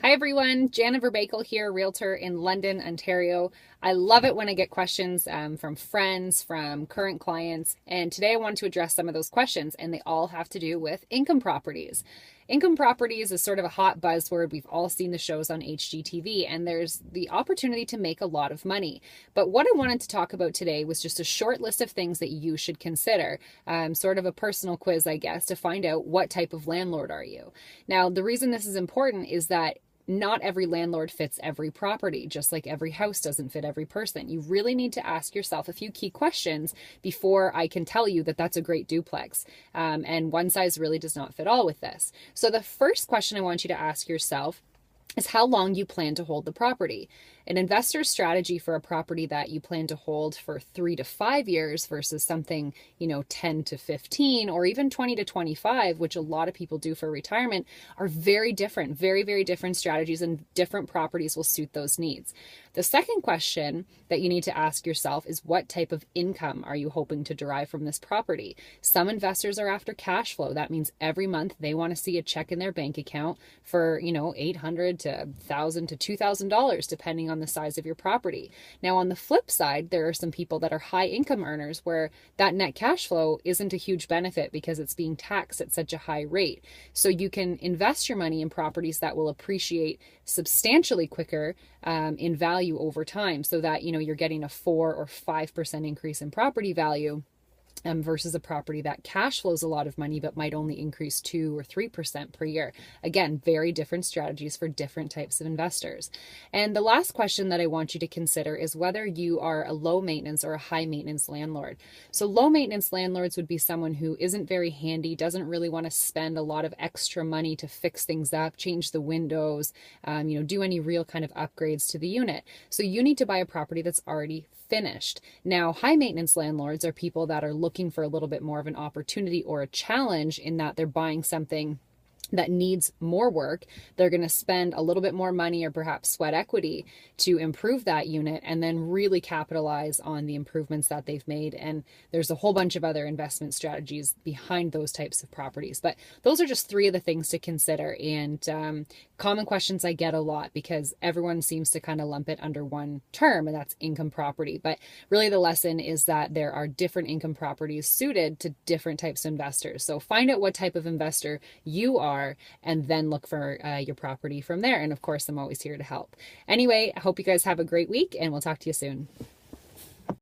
Hi everyone, Jana Verbakel here, realtor in London, Ontario. I love it when I get questions from friends, from current clients, and today I want to address some of those questions, and they all have to do with income properties. Income properties is sort of a hot buzzword. We've all seen the shows on HGTV, and there's the opportunity to make a lot of money. But what I wanted to talk about today was just a short list of things that you should consider, sort of a personal quiz, I guess, to find out what type of landlord are you. Now, the reason this is important is that not every landlord fits every property, just like every house doesn't fit every person. You really need to ask yourself a few key questions before I can tell you that that's a great duplex. And one size really does not fit all with this. So the first question I want you to ask yourself is how long you plan to hold the property. An investor's strategy for a property that you plan to hold for 3 to 5 years versus something, 10 to 15 or even 20 to 25, which a lot of people do for retirement, are very different, very, very different strategies, and different properties will suit those needs. The second question that you need to ask yourself is what type of income are you hoping to derive from this property? Some investors are after cash flow. That means every month they want to see a check in their bank account for, $800 to $1,000 to $2,000, depending on the size of your property. Now, on the flip side, there are some people that are high income earners where that net cash flow isn't a huge benefit because it's being taxed at such a high rate. So you can invest your money in properties that will appreciate substantially quicker in value over time, so that you're getting a 4 or 5% increase in property value. Versus a property that cash flows a lot of money but might only increase 2 or 3% per year. Again, very different strategies for different types of investors. And the last question that I want you to consider is whether you are a low maintenance or a high maintenance landlord. So low maintenance landlords would be someone who isn't very handy, doesn't really want to spend a lot of extra money to fix things up, change the windows, do any real kind of upgrades to the unit. So you need to buy a property that's already finished. Now, high maintenance landlords are people that are looking for a little bit more of an opportunity or a challenge in that they're buying something that needs more work. They're going to spend a little bit more money or perhaps sweat equity to improve that unit and then really capitalize on the improvements that they've made. And there's a whole bunch of other investment strategies behind those types of properties. But those are just 3 of the things to consider, and common questions I get a lot because everyone seems to kind of lump it under one term, and that's income property. But really the lesson is that there are different income properties suited to different types of investors. So find out what type of investor you are, and then look for your property from there. And of course, I'm always here to help. Anyway, I hope you guys have a great week, and we'll talk to you soon.